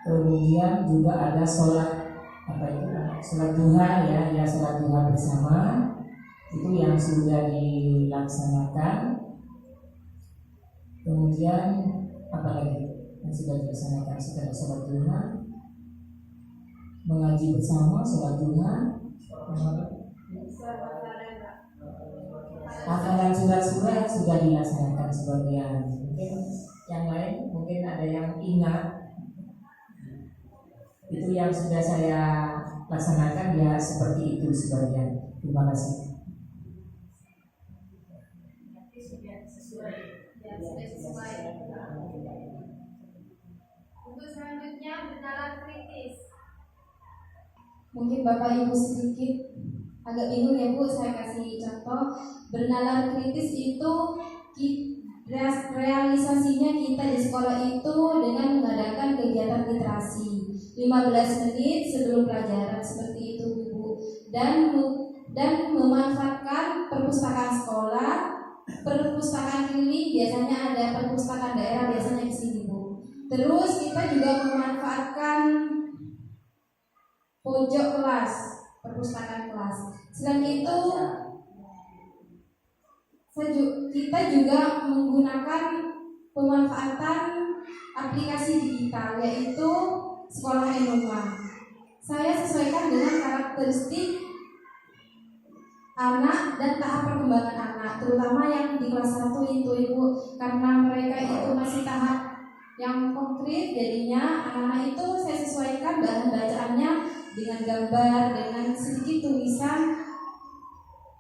Kemudian juga ada sholat duha ya sholat duha bersama, itu yang sudah dilaksanakan. Kemudian apa lagi yang sudah dilaksanakan setelah sholat duha? Mengaji bersama, sholat duha, hafalan surat-surat sudah dilaksanakan sebagian. Mungkin yang lain, mungkin ada yang ingat. Itu yang sudah saya laksanakan ya seperti itu sebagian. Terima kasih. Nanti sudah sesuai. Untuk selanjutnya bernalar kritis. Mungkin Bapak Ibu sedikit agak bingung ya Bu, saya kasih contoh. Bernalar kritis itu realisasinya kita di sekolah itu dengan mengadakan kegiatan literasi 15 menit sebelum pelajaran seperti itu Bu, dan memanfaatkan perpustakaan sekolah, perpustakaan keliling, biasanya ada perpustakaan daerah biasanya di sini Bu. Terus kita juga memanfaatkan pojok kelas, perpustakaan kelas. Selain itu kita juga menggunakan pemanfaatan aplikasi digital yaitu Sekolah Enoma. Saya sesuaikan dengan karakteristik anak dan tahap perkembangan anak, terutama yang di kelas 1 itu Ibu, karena mereka itu masih tahap yang konkret, jadinya anak-anak itu saya sesuaikan bahan bacaannya dengan gambar, dengan sedikit tulisan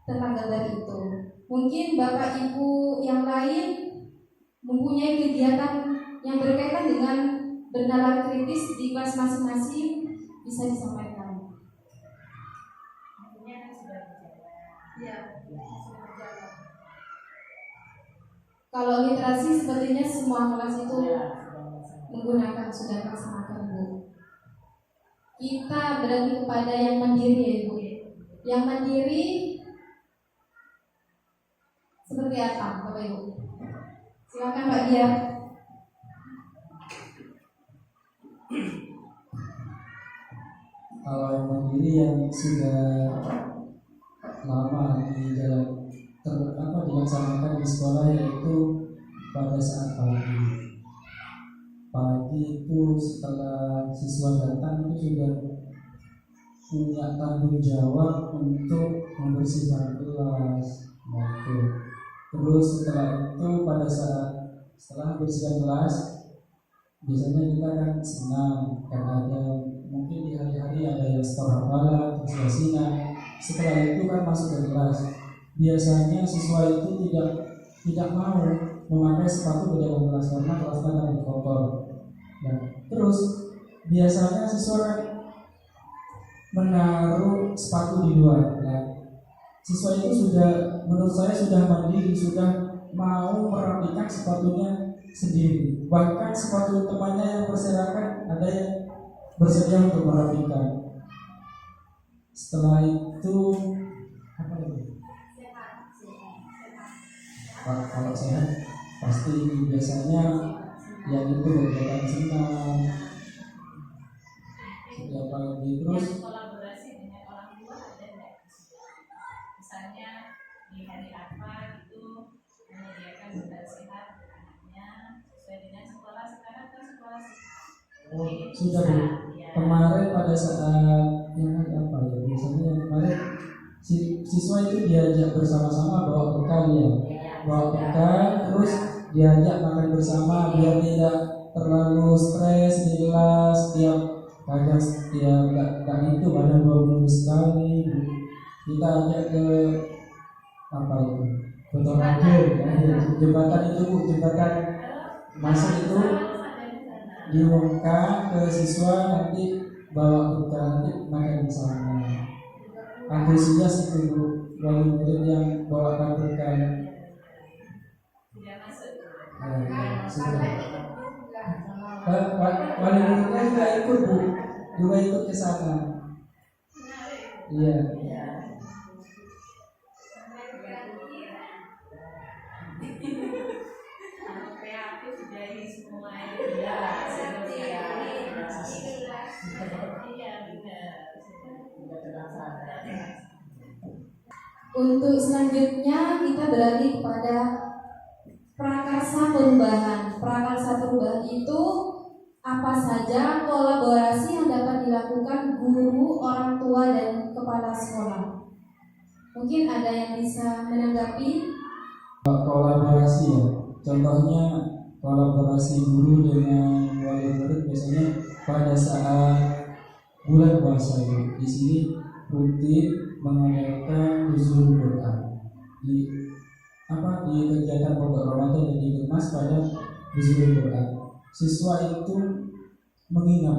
tentang gambar itu. Mungkin Bapak Ibu yang lain mempunyai kegiatan yang berkaitan dengan bernalar kritis di kelas masing-masing, bisa disampaikan. Artinya kan sudah berjalan. Ya, sudah berjalan. Kalau literasi sepertinya semua kelas itu menggunakan, sudah melaksanakan Bu. Kita beralih kepada yang mandiri ya Bu. Yang mandiri seperti apa Bapak Ibu? Silakan Pak Dia. Kalau yang mandiri yang sudah lama di jalan dilaksanakan di sekolah, yaitu pada saat pagi itu setelah siswa datang itu sudah punya tanggung jawab untuk membersihkan kelas. Terus setelah itu setelah membersihkan kelas, biasanya kita kan senang karena ada mungkin di hari-hari ada yang setor hafalan, terus yasinan. Setelah itu kan masuk ke kelas. Biasanya siswa itu tidak mau memakai sepatu ke dalam kelas karena kelas kan kotor. Nah, terus biasanya siswa kan menaruh sepatu di luar. Nah, siswa itu menurut saya sudah mandiri, sudah mau merapikan sepatunya sendiri. Bahkan sepatu temannya yang berserakan ada yang bersedia untuk merapikan. Setelah itu apa itu? Kalau sehat pasti biasanya yang itu kegiatan senam setiap pagi. Terus yang kolaborasi dengan orang tua ada nggak? Misalnya di hari apa itu menyediakan bekal sehat untuk anaknya sesuai dengan sekolah. Sekarang kan sekolah sudah Bu. Kemarin pada saat yang apa ya, biasanya yang kemarin siswa itu diajak bersama-sama bawa bekal ya, bawa bekal, terus diajak makan bersama biar tidak terlalu stres di kelas. Setiap nggak itu kadang 2 minggu sekali kita ajak ke apa itu fotografer ya, jembatan itu Bu, jembatan masuk itu diumumkan ke siswa, nanti bawa bekal, nanti makan bersama. Antusias itu Bu, wali murid yang bawakan bekal. tidak masuk. Sudah. Wali muridnya juga ikut Bu, juga ikut ke sana. Iya. Kreatif dari semua Untuk selanjutnya kita beralih kepada prakarsa perubahan. Prakarsa perubahan itu apa saja kolaborasi yang dapat dilakukan guru, orang tua, dan kepala sekolah. Mungkin ada yang bisa menanggapi? Kolaborasi ya, contohnya kolaborasi guru dengan wali murid biasanya pada saat bulan puasa ya. Di sini rutin mengadakan nuzul Quran di kegiatan pondok Ramadan dan di kemas pada nuzul Quran. Siswa itu menginap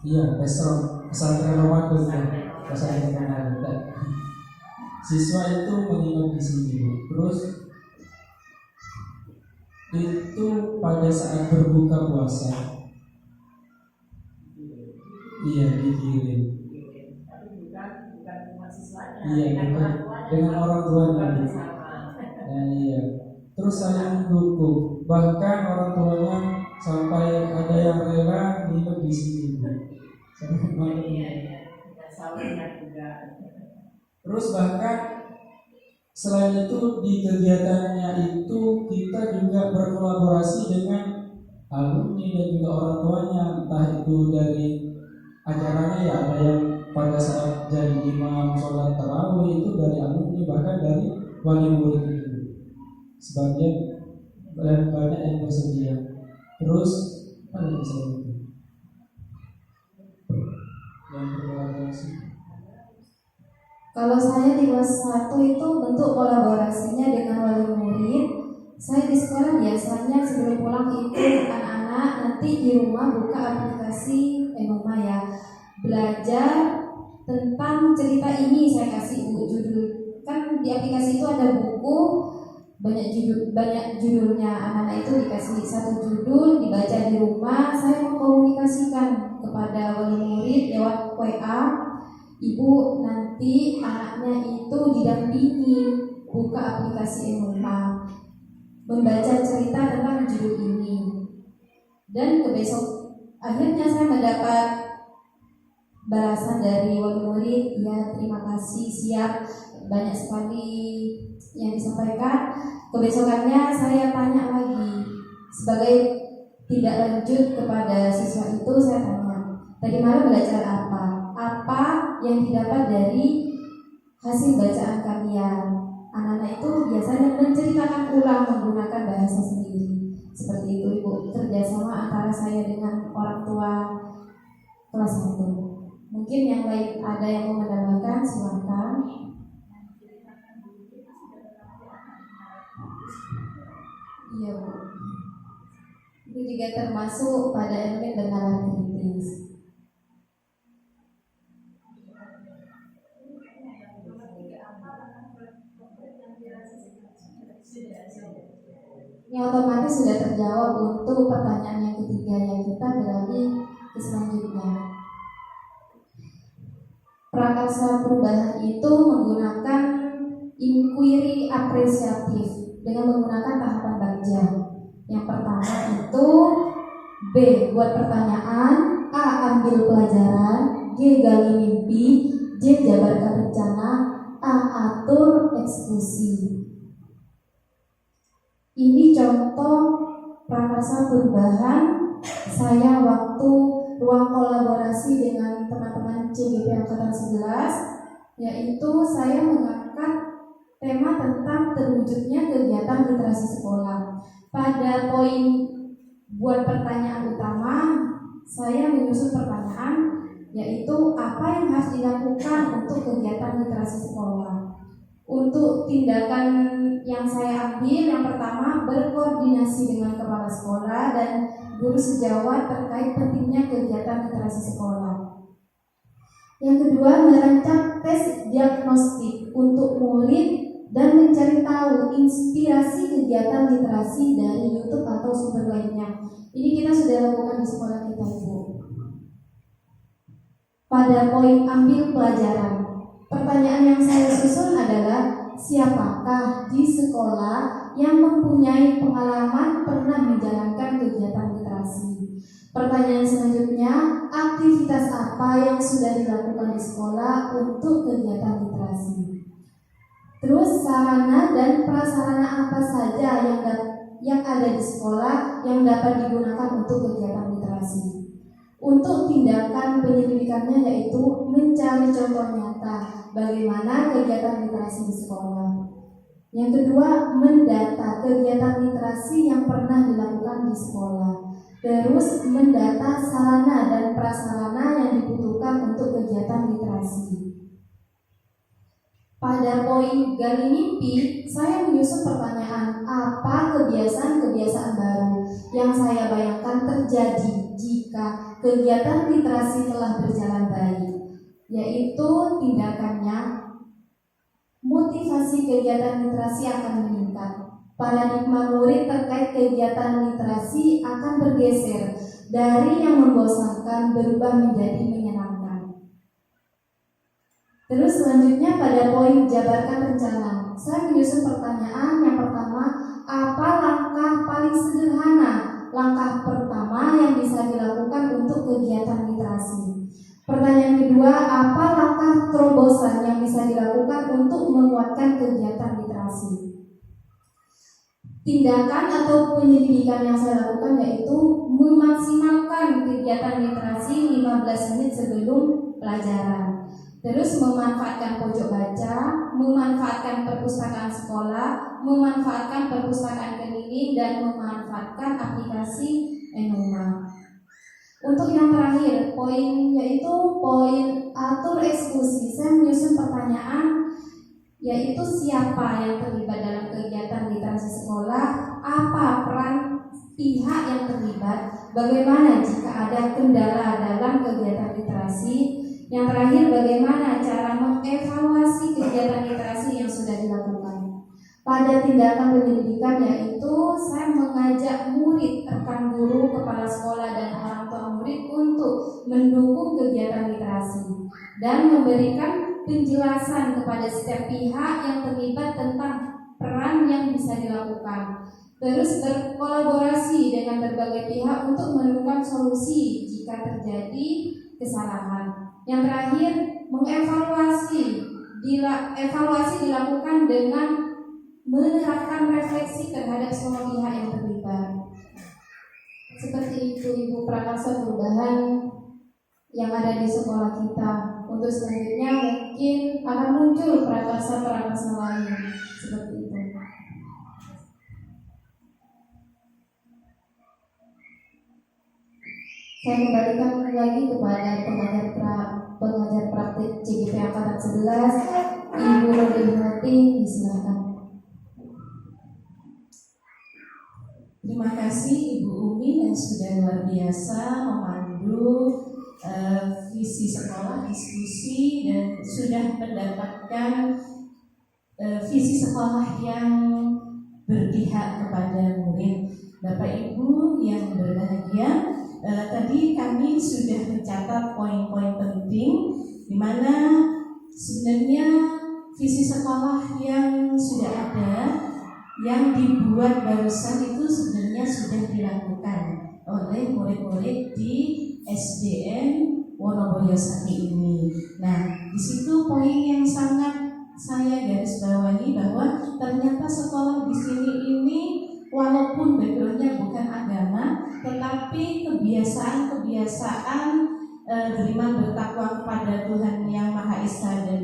iya pesantren Ramadan. Siswa itu menginap di sini. Terus itu pada saat berbuka puasa, iya dikirim. Iya, dengan orang tuanya. Nah, iya. Terus saling mendukung. Bahkan orang tuanya sampai ada yang rela nginep di sini. Terus bahkan selain itu di kegiatannya itu kita juga berkolaborasi dengan alumni dan juga orang tuanya, entah itu dari acaranya ya, ada yang pada saat jadi imam sholat tarawih itu dari alumni, bahkan dari wali murid itu sebagian banyak yang bersedia. Terus apa yang bisa itu yang berkolaborasi? Kalau saya di kelas 1 itu bentuk kolaborasinya dengan wali murid. Saya di sekolah biasanya sebelum pulang itu anak-anak nanti di rumah buka aplikasi rumah ya, belajar tentang cerita ini. Saya kasih judul, kan di aplikasi itu ada buku banyak judulnya. Anak-anak itu dikasih satu judul dibaca di rumah. Saya mengkomunikasikan kepada wali murid lewat WA, Ibu nanti anaknya itu didampingi buka aplikasi rumah, membaca cerita tentang judul ini. Dan akhirnya saya mendapat balasan dari wali murid, ya terima kasih, siap, banyak sekali yang disampaikan. Kebesokannya saya tanya lagi, sebagai tidak lanjut kepada siswa itu, saya tanya, tadi malam belajar apa? Apa yang didapat dari hasil bacaan kalian? Anak-anak itu biasanya menceritakan ulang menggunakan bahasa sendiri. Seperti itu Ibu, kerjasama antara saya dengan orang tua kelas 1. Mungkin yang lain ada yang mau menambahkan, silakan. Iya Bu, itu juga termasuk pada elemen bernalar kritis. Yang otomatis sudah terjawab untuk pertanyaan yang ketiga, yang kita beralih ke selanjutnya. Prakarsa perubahan itu menggunakan inquiry apresiatif dengan menggunakan tahapan bagja. Yang pertama itu B, buat pertanyaan, A, ambil pelajaran, G, gali mimpi, J, jabarkan rencana, A, atur eksekusi. Ini contoh prakarsa perubahan saya waktu ruang kolaborasi dengan teman-teman CGP Angkatan 11, yaitu saya mengangkat tema tentang terwujudnya kegiatan literasi sekolah. Pada poin buat pertanyaan utama, saya menyusun pertanyaan, yaitu apa yang harus dilakukan untuk kegiatan literasi sekolah. Untuk tindakan yang saya ambil, yang pertama berkoordinasi dengan kepala sekolah dan guru sejawat terkait pentingnya kegiatan literasi sekolah. Yang kedua, merancang tes diagnostik untuk murid dan mencari tahu inspirasi kegiatan literasi dari YouTube atau sumber lainnya. Ini kita sudah lakukan di sekolah kita, Ibu. Pada poin ambil pelajaran, pertanyaan yang saya susun adalah, siapakah di sekolah yang mempunyai pengalaman pernah menjalankan kegiatan literasi? Pertanyaan selanjutnya, aktivitas apa yang sudah dilakukan di sekolah untuk kegiatan literasi? Terus sarana dan prasarana apa saja yang ada di sekolah yang dapat digunakan untuk kegiatan literasi? Untuk tindakan penyelidikannya yaitu mencari contoh nyata bagaimana kegiatan literasi di sekolah. Yang kedua, mendata kegiatan literasi yang pernah dilakukan di sekolah. Terus mendata sarana dan prasarana yang dibutuhkan untuk kegiatan literasi. Pada poin gali mimpi, saya menyusun pertanyaan, apa kebiasaan-kebiasaan baru yang saya bayangkan terjadi jika kegiatan literasi telah berjalan baik, yaitu tindakannya, motivasi kegiatan literasi akan meningkat. Paradigma murid terkait kegiatan literasi akan bergeser dari yang membosankan berubah menjadi menyenangkan. Terus selanjutnya pada poin jabarkan rencana, saya menyusun pertanyaan. Yang pertama, apa langkah paling sederhana, langkah pertama yang bisa dilakukan untuk kegiatan literasi? Pertanyaan kedua, apa langkah terobosan yang bisa dilakukan untuk menguatkan kegiatan literasi? Tindakan atau penyelidikan yang saya lakukan yaitu memaksimalkan kegiatan literasi 15 menit sebelum pelajaran. Terus memanfaatkan pojok baca, memanfaatkan perpustakaan sekolah, memanfaatkan perpustakaan keliling, dan memanfaatkan aplikasi Enuma. Untuk yang terakhir, poin yaitu poin atur eksekusi. Saya menyusun pertanyaan, yaitu siapa yang terlibat dalam kegiatan literasi sekolah, apa peran pihak yang terlibat, bagaimana jika ada kendala dalam kegiatan literasi. Yang terakhir, bagaimana cara mengevaluasi kegiatan literasi yang sudah dilakukan. Pada tindakan penyelidikan yaitu saya mengajak murid, rekan guru, kepala sekolah, dan orang tua murid untuk mendukung kegiatan literasi dan memberikan penjelasan kepada setiap pihak yang terlibat tentang peran yang bisa dilakukan. Terus berkolaborasi dengan berbagai pihak untuk menemukan solusi jika terjadi kesalahan. Yang terakhir, evaluasi dilakukan dengan menerapkan refleksi terhadap semua pihak yang terlibat. Seperti itu Ibu Prakasa perubahan yang ada di sekolah kita. Untuk selanjutnya mungkin akan muncul prakasa lain seperti itu. Saya kembalikan lagi kepada pengajar praktik CGP Angkatan 11, Ibu Rodihati, disilakan. Terima kasih Ibu Umi yang sudah luar biasa memandu visi sekolah, diskusi, dan sudah mendapatkan visi sekolah yang berpihak kepada murid. Bapak Ibu yang berbahagia, tadi kami sudah mencatat poin-poin penting di mana sebenarnya visi sekolah yang sudah ada, yang dibuat barusan itu sebenarnya sudah dilakukan oleh murid-murid di SDN Wonoboyo 1 ini. Nah, di situ poin yang sangat saya garis bawahi bahwa ternyata sekolah di sini ini walaupun backgroundnya bukan agama, tetapi kebiasaan beriman bertakwa kepada Tuhan yang Maha Esa dan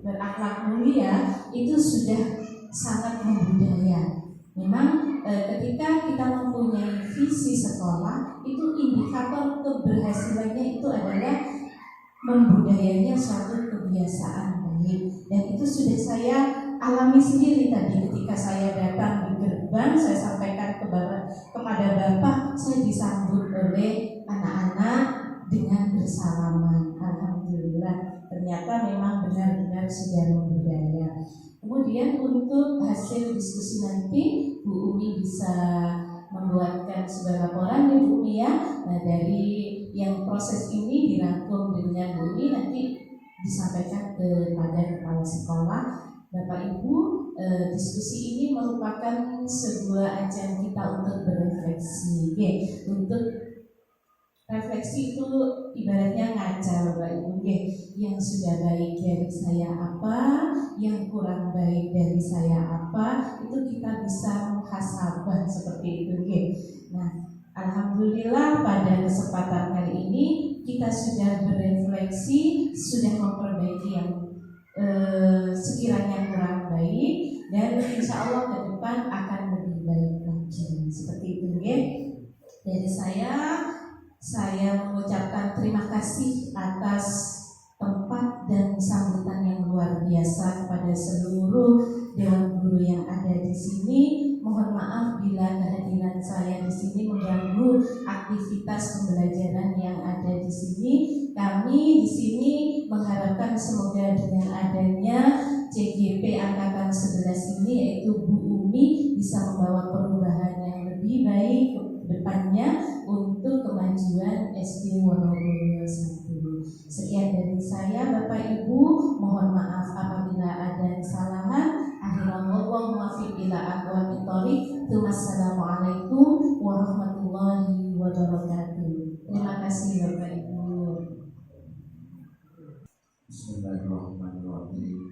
berakhlak mulia itu sudah sangat membudaya. Memang ketika kita mempunyai visi sekolah, itu indikator keberhasilannya itu adalah membudayanya suatu kebiasaan baik. Dan itu sudah saya alami sendiri tadi ketika saya datang di gerbang, saya sampaikan kepada Bapak, saya disambut oleh anak-anak dengan bersalaman. Alhamdulillah, ternyata memang benar-benar sudah membudaya. Kemudian untuk hasil diskusi nanti Bu Umi bisa membuatkan sebuah laporan ya Bu Umi ya. Nah, dari yang proses ini dirangkum dengan Bu Umi nanti disampaikan kepada kepala sekolah. Bapak Ibu, diskusi ini merupakan sebuah ajang kita untuk berefleksi. Untuk refleksi itu ibaratnya ngaca Bapak Ibu, yang sudah baik dari saya apa, yang kurang baik dari saya apa, itu kita bisa muhasabah seperti itu. Nah, alhamdulillah pada kesempatan kali ini kita sudah berefleksi, sudah memperbaiki yang sekiranya kurang baik, dan insya Allah ke depan akan lebih baik lagi. Seperti itu dari saya mengucapkan terima kasih atas tempat dan sambutan yang luar biasa kepada seluruh dewan guru yang ada di sini. Mohon maaf bila kehadiran saya di sini mengganggu aktivitas pembelajaran yang ada di sini. Kami di sini mengharapkan semoga dengan adanya CGP Angkatan 11 ini, yaitu Bu Umi, bisa membawa perubahan yang lebih baik ke depannya untuk kemajuan SD Wonoboyo 1. Sekian dari saya Bapak Ibu, mohon maaf apabila ada kesalahan. Akhirallahu muwaffiq ila aqwamit thoriq. Wassalamualaikum warahmatullahi wabarakatuh. Terima kasih Bapak Ibu. Bismillahirrahmanirrahim.